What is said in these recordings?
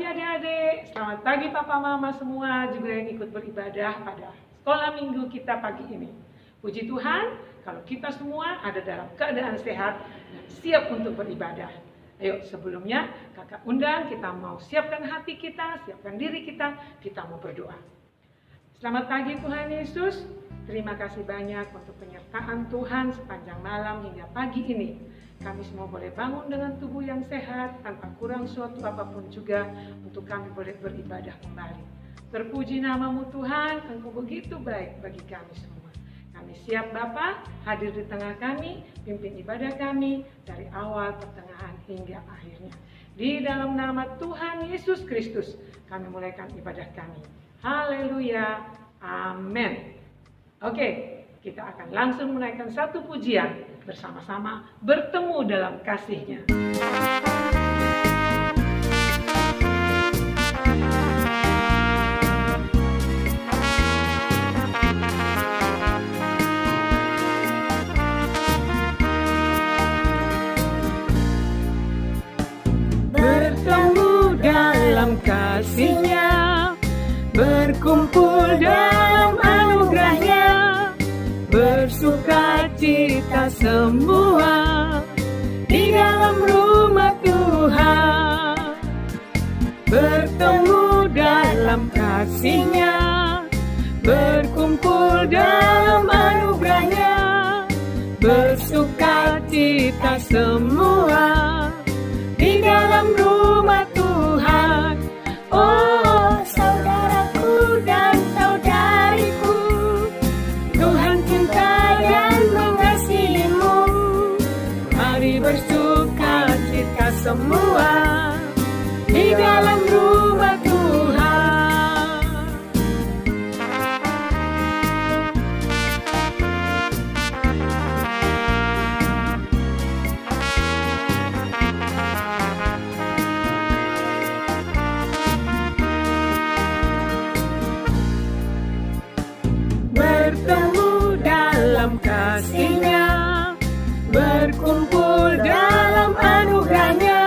pagi adik-adik, selamat pagi papa mama semua juga yang ikut beribadah pada sekolah minggu kita pagi ini. Puji Tuhan, kalau kita semua ada dalam keadaan sehat dan siap untuk beribadah. Ayo sebelumnya kakak undang, kita mau siapkan hati kita, siapkan diri kita mau berdoa. Selamat pagi Tuhan Yesus, terima kasih banyak untuk penyertaan Tuhan sepanjang malam hingga pagi ini. Kami semua boleh bangun dengan tubuh yang sehat, tanpa kurang suatu apapun juga, untuk kami boleh beribadah kembali. Terpuji namamu Tuhan, Engkau begitu baik bagi kami semua. Kami siap Bapa, hadir di tengah kami, pimpin ibadah kami dari awal, pertengahan, hingga akhirnya. Di dalam nama Tuhan Yesus Kristus, kami mulaikan ibadah kami. Haleluya, amin. Oke. Kita akan langsung menaikkan satu pujian bersama-sama bertemu dalam kasih-Nya. Bertemu dalam kasih-Nya, berkumpul dalam anugerah-Nya, bersuka cita semua di dalam rumah Tuhan. Bertemu dalam kasih-Nya, berkumpul dalam anugerah-Nya, bersuka cita semua di dalam rumah Tuhan. Oh saudaraku dan saudariku, Tuhan cinta dan mengasihimu. Mari bersuka cita semua di dalam rumah Tuhan. Bertemu dalam kasih-Nya, berkumpul dalam anugerah-Nya,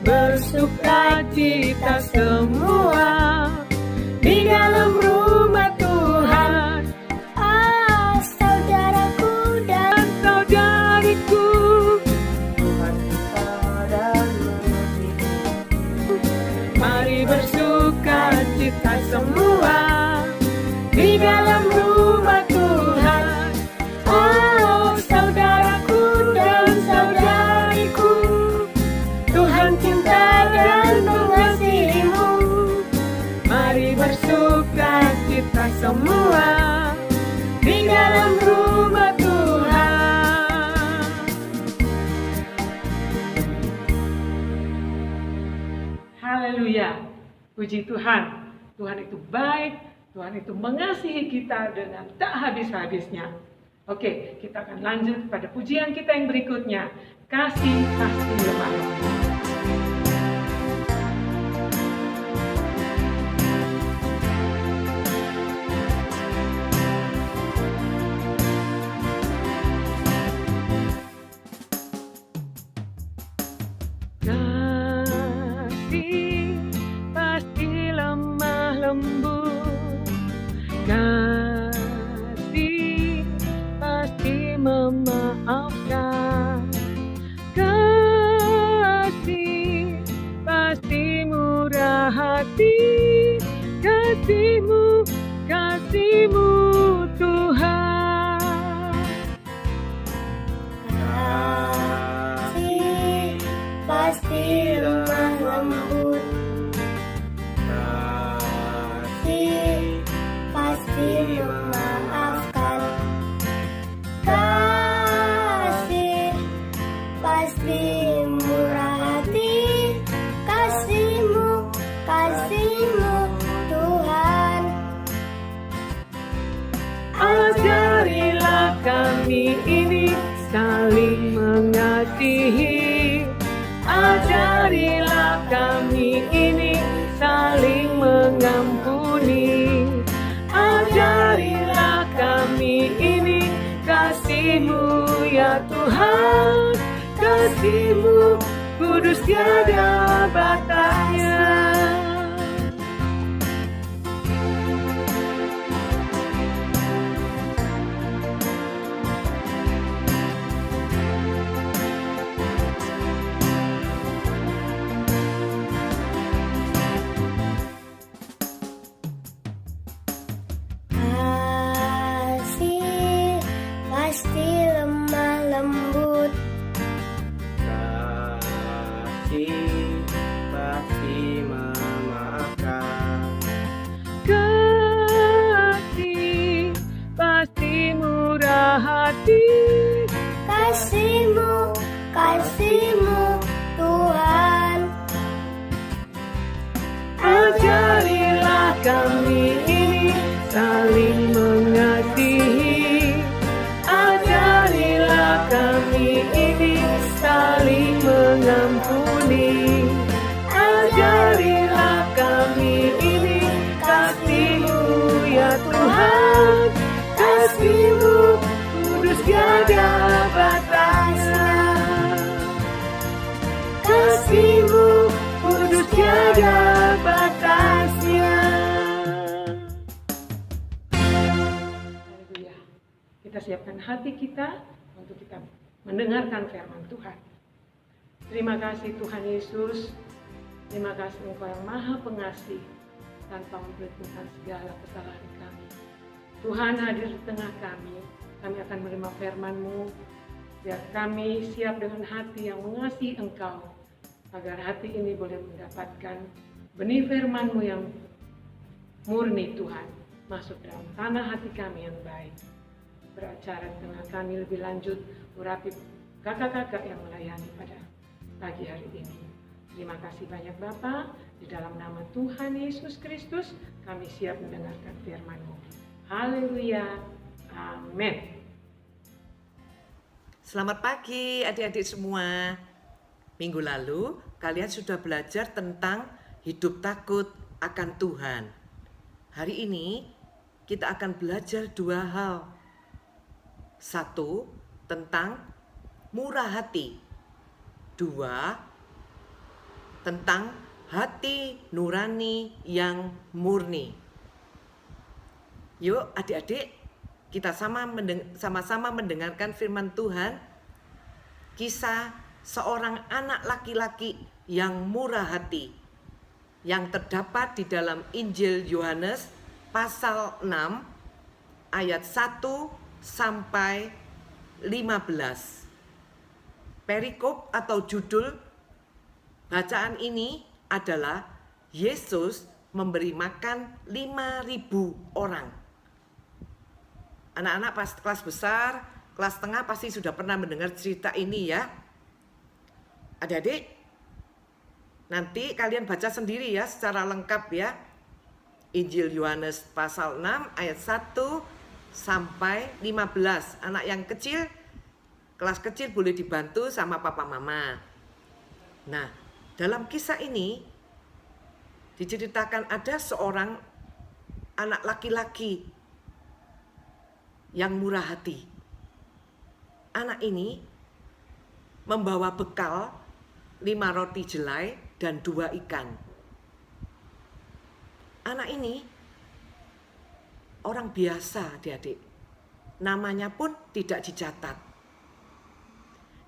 bersuka cita semua di dalam rumah Tuhan. Ah, saudaraku dan saudariku, Tuhan cinta dan mengasihimu. Mari bersuka cita semua di dalam rumah Tuhan. Oh saudaraku dan saudariku, Tuhan cinta dan mengasihimu. Mari bersuka cita semua di dalam rumah Tuhan. Haleluya, puji Tuhan. Tuhan itu baik, Tuhan itu mengasihi kita dengan tak habis-habisnya. Oke, kita akan lanjut pada pujian kita yang berikutnya. Kasih pasti lemah lembut. Kasih pasti lemah lembut. Kasih pasti memaafkan. Kasih pasti murah hati. Kasih-Mu, kasih-Mu Tuhan. Kasih pasti lemah lembut. Kasih pasti memaafkan. Kasih pasti murah hati. Kasih-Mu, kasih-Mu Tuhan. Ajarilah kami ini saling mengasihi. Ajarilah kami ini saling mengampuni. Ajarilah kami ini kasih-Mu ya Tuhan. Kasih-Mu kudus tiada batasnya. kami ini saling mengasihi. Ajarilah kami ini saling mengampuni. Ajarilah kami ini kasih-Mu ya Tuhan. Kasih-Mu kudus tiada batasnya. Kasih-Mu kudus tiada batasnya. Haleluya. Kita siapkan hati kita untuk kita mendengarkan firman Tuhan. Terima kasih Tuhan Yesus. Terima kasih Engkau yang Maha Pengasih, tanpa memperhitungkan segala kesalahan kami. Tuhan hadir di tengah kami. Kami akan menerima firman-Mu. Biar kami siap dengan hati yang mengasihi Engkau, agar hati ini boleh mendapatkan benih firman-Mu yang murni Tuhan, masuk dalam tanah hati kami yang baik. Beracara di tengah kami lebih lanjut, urapi kakak-kakak yang melayani pada pagi hari ini. Terima kasih banyak Bapa, di dalam nama Tuhan Yesus Kristus kami siap mendengarkan firman-Mu. Haleluya, amin. Selamat pagi adik-adik semua. Minggu lalu kalian sudah belajar tentang hidup takut akan Tuhan. Hari ini kita akan belajar dua hal. Satu, tentang murah hati. Dua, tentang hati nurani yang murni. Yuk adik-adik, kita sama-sama mendengarkan firman Tuhan. Kisah seorang anak laki-laki yang murah hati yang terdapat di dalam Injil Yohanes pasal 6 ayat 1 sampai 15. Perikop atau judul bacaan ini adalah Yesus memberi makan 5.000 orang. Anak-anak pas kelas besar, kelas tengah pasti sudah pernah mendengar cerita ini ya. Adik-adik, nanti kalian baca sendiri ya secara lengkap ya. Injil Yohanes pasal 6 ayat 1 sampai 15. Anak yang kecil, kelas kecil boleh dibantu sama papa mama. Nah, dalam kisah ini diceritakan ada seorang anak laki-laki yang murah hati. Anak ini membawa bekal 5 roti jelai dan 2 ikan. Anak ini orang biasa, adik-adik. Namanya pun tidak dicatat.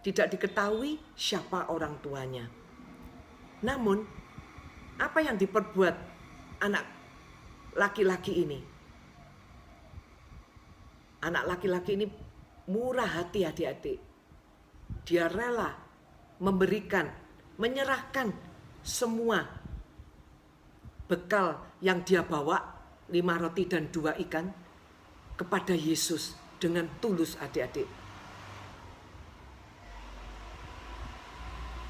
Tidak diketahui siapa orang tuanya. Namun, apa yang diperbuat anak laki-laki ini? Anak laki-laki ini murah hati adik-adik. Dia rela memberikan, menyerahkan semua bekal yang dia bawa, 5 roti dan 2 ikan, kepada Yesus dengan tulus adik-adik.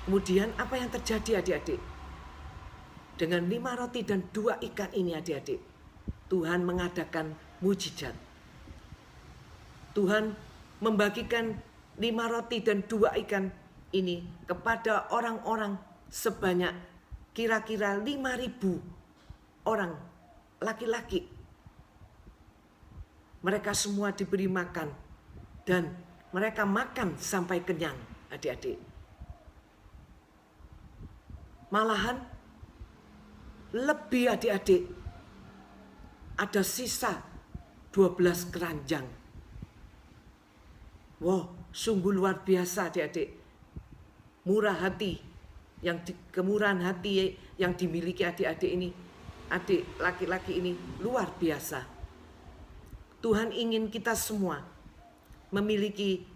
Kemudian apa yang terjadi adik-adik? Dengan 5 roti dan 2 ikan ini adik-adik, Tuhan mengadakan mujizat. Tuhan membagikan 5 roti dan 2 ikan ini kepada orang-orang sebanyak kira-kira 5.000 orang laki-laki. Mereka semua diberi makan dan mereka makan sampai kenyang adik-adik. Malahan lebih adik-adik, ada sisa 12 keranjang. Wow, sungguh luar biasa adik-adik. Murah hati, kemurahan hati yang dimiliki adik-adik ini, adik laki-laki ini luar biasa. Tuhan ingin kita semua memiliki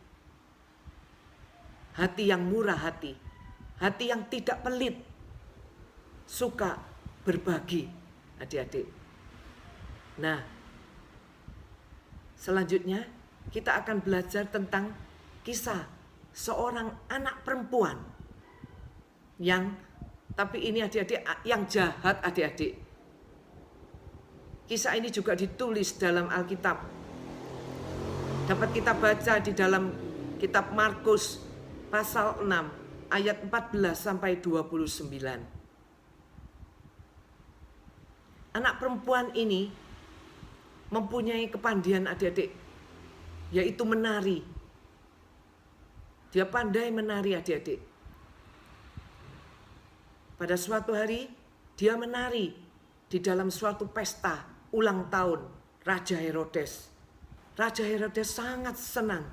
hati yang murah hati yang tidak pelit, suka berbagi adik-adik. Nah, selanjutnya kita akan belajar tentang kisah seorang anak perempuan tapi ini adik-adik yang jahat adik-adik. Kisah ini juga ditulis dalam Alkitab. Dapat kita baca di dalam kitab Markus pasal 6 ayat 14 sampai 29. Anak perempuan ini mempunyai kepandaian adik-adik, yaitu menari. Dia pandai menari adik-adik. Pada suatu hari dia menari di dalam suatu pesta ulang tahun Raja Herodes. Raja Herodes sangat senang.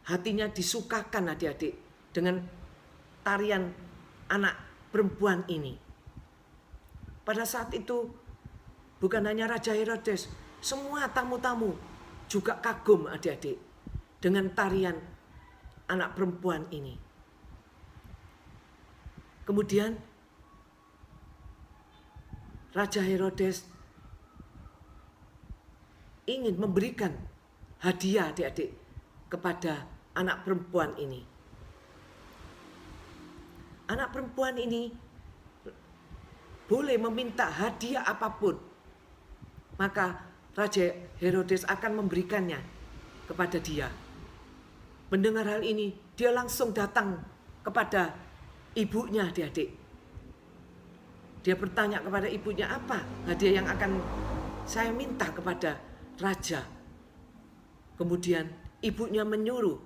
Hatinya disukakan adik-adik dengan tarian anak perempuan ini. Pada saat itu bukan hanya Raja Herodes, semua tamu-tamu juga kagum adik-adik dengan tarian anak perempuan ini. Kemudian Raja Herodes ingin memberikan hadiah adik-adik kepada anak perempuan ini. Anak perempuan ini boleh meminta hadiah apapun, maka Raja Herodes akan memberikannya kepada dia. Mendengar hal ini, dia langsung datang kepada ibunya adik-adik. Dia bertanya kepada ibunya, apa hadiah yang akan saya minta kepada raja? Kemudian ibunya menyuruh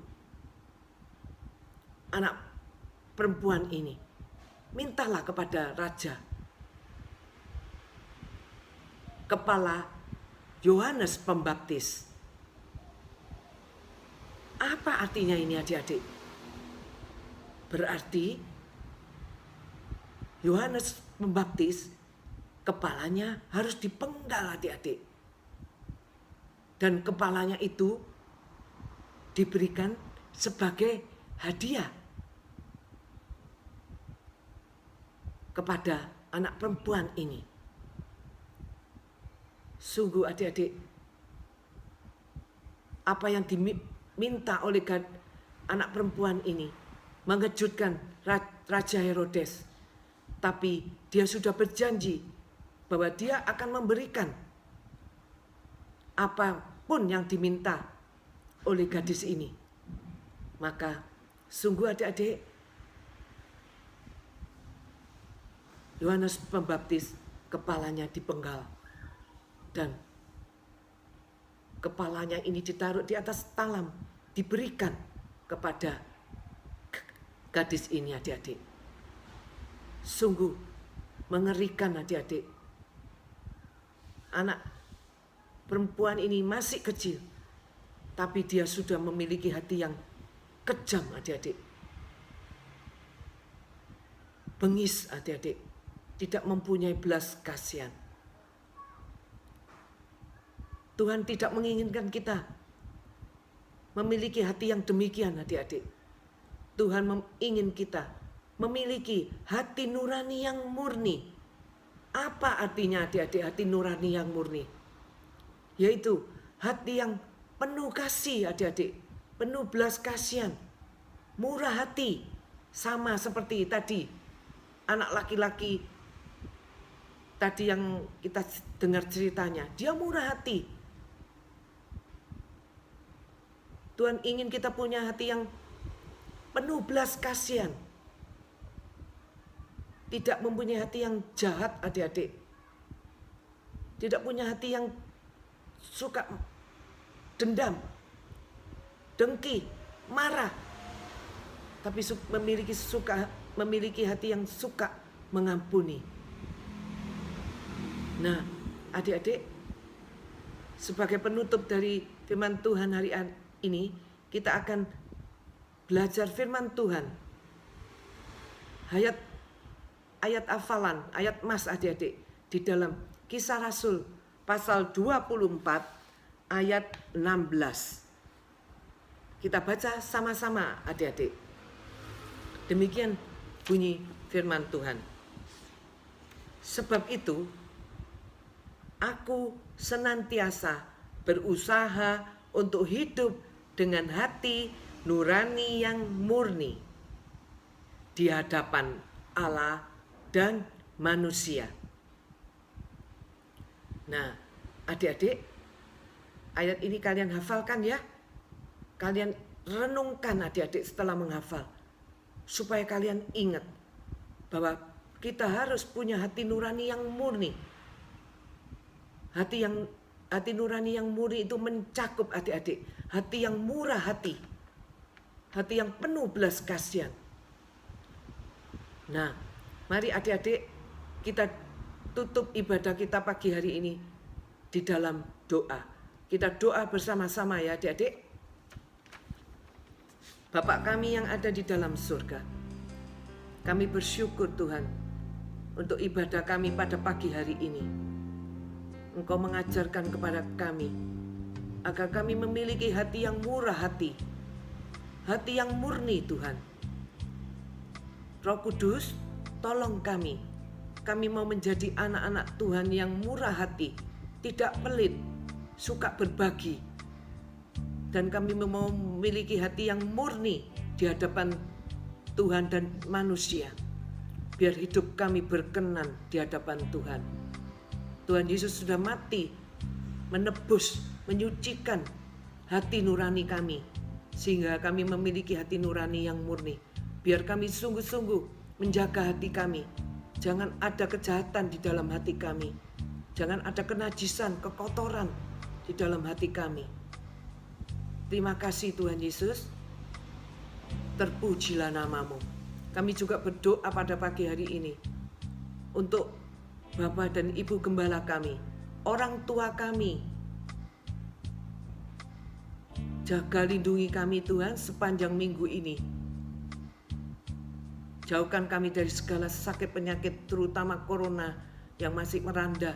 anak perempuan ini, mintalah kepada raja kepala Yohanes Pembaptis. Apa artinya ini adik-adik? Berarti Yohanes Pembaptis kepalanya harus dipenggal adik-adik. Dan kepalanya itu diberikan sebagai hadiah kepada anak perempuan ini. Sungguh adik-adik, apa yang diminta oleh anak perempuan ini mengejutkan Raja Herodes. Tapi dia sudah berjanji bahwa dia akan memberikan apapun yang diminta oleh gadis ini. Maka sungguh adik-adik, Yohanes Pembaptis kepalanya dipenggal. Dan kepalanya ini ditaruh di atas talam, diberikan kepada gadis ini adik-adik. Sungguh mengerikan adik-adik. Anak perempuan ini masih kecil, tapi dia sudah memiliki hati yang kejam adik-adik. Bengis adik-adik, tidak mempunyai belas kasihan. Tuhan tidak menginginkan kita memiliki hati yang demikian adik-adik. Tuhan ingin kita memiliki hati nurani yang murni. Apa artinya adik-adik hati nurani yang murni? Yaitu hati yang penuh kasih adik-adik, penuh belas kasihan, murah hati. Sama seperti tadi anak laki-laki tadi yang kita dengar ceritanya, dia murah hati. Tuhan ingin kita punya hati yang penuh belas kasihan. Tidak mempunyai hati yang jahat adik-adik. Tidak punya hati yang suka dendam, dengki, marah. Tapi memiliki hati yang suka mengampuni. Nah, adik-adik, sebagai penutup dari firman Tuhan hari ini, kita akan belajar firman Tuhan. Ayat hafalan, ayat emas adik-adik di dalam Kisah Rasul pasal 24 ayat 16. Kita baca sama-sama adik-adik. Demikian bunyi firman Tuhan. Sebab itu, aku senantiasa berusaha untuk hidup dengan hati nurani yang murni di hadapan Allah dan manusia. Nah, adik-adik, ayat ini kalian hafalkan ya. Kalian renungkan adik-adik setelah menghafal. Supaya kalian ingat bahwa kita harus punya hati nurani yang murni. Hati nurani yang murni itu mencakup adik-adik. Hati yang murah hati. Hati yang penuh belas kasihan. Nah, mari adik-adik kita tutup ibadah kita pagi hari ini di dalam doa. Kita doa bersama-sama ya adik-adik. Bapa kami yang ada di dalam surga, kami bersyukur Tuhan untuk ibadah kami pada pagi hari ini. Engkau mengajarkan kepada kami agar kami memiliki hati yang murah hati, hati yang murni Tuhan. Roh Kudus, tolong kami. Kami mau menjadi anak-anak Tuhan yang murah hati, tidak pelit, suka berbagi. Dan kami mau memiliki hati yang murni di hadapan Tuhan dan manusia. Biar hidup kami berkenan di hadapan Tuhan. Tuhan Yesus sudah mati, menebus, menyucikan hati nurani kami. Sehingga kami memiliki hati nurani yang murni. Biar kami sungguh-sungguh menjaga hati kami. Jangan ada kejahatan di dalam hati kami. Jangan ada kenajisan, kekotoran di dalam hati kami. Terima kasih Tuhan Yesus. Terpujilah namamu. Kami juga berdoa pada pagi hari ini untuk Bapak dan Ibu Gembala kami, orang tua kami. Jaga lindungi kami Tuhan sepanjang minggu ini. Jauhkan kami dari segala sakit penyakit, terutama corona yang masih meranda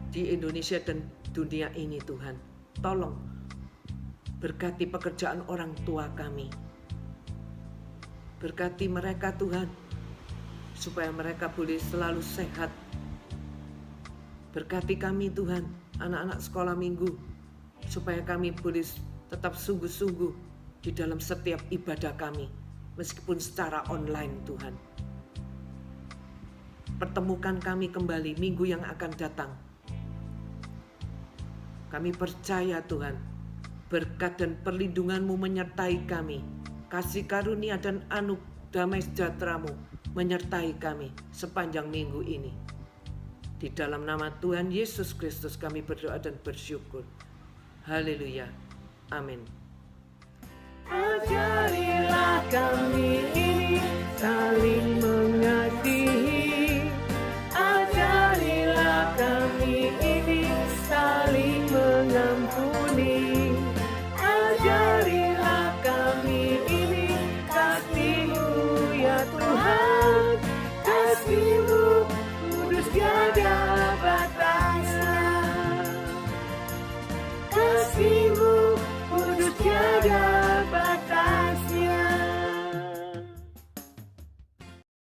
di Indonesia dan dunia ini Tuhan. Tolong berkati pekerjaan orang tua kami. Berkati mereka Tuhan, supaya mereka boleh selalu sehat. Berkati kami Tuhan, anak-anak sekolah minggu, supaya kami boleh tetap sungguh-sungguh di dalam setiap ibadah kami, meskipun secara online Tuhan. Pertemukan kami kembali minggu yang akan datang. Kami percaya Tuhan, berkat dan perlindungan-Mu menyertai kami. Kasih karunia dan damai sejahtera-Mu menyertai kami sepanjang minggu ini. Di dalam nama Tuhan Yesus Kristus kami berdoa dan bersyukur. Haleluya. Amin. Ajarilah kami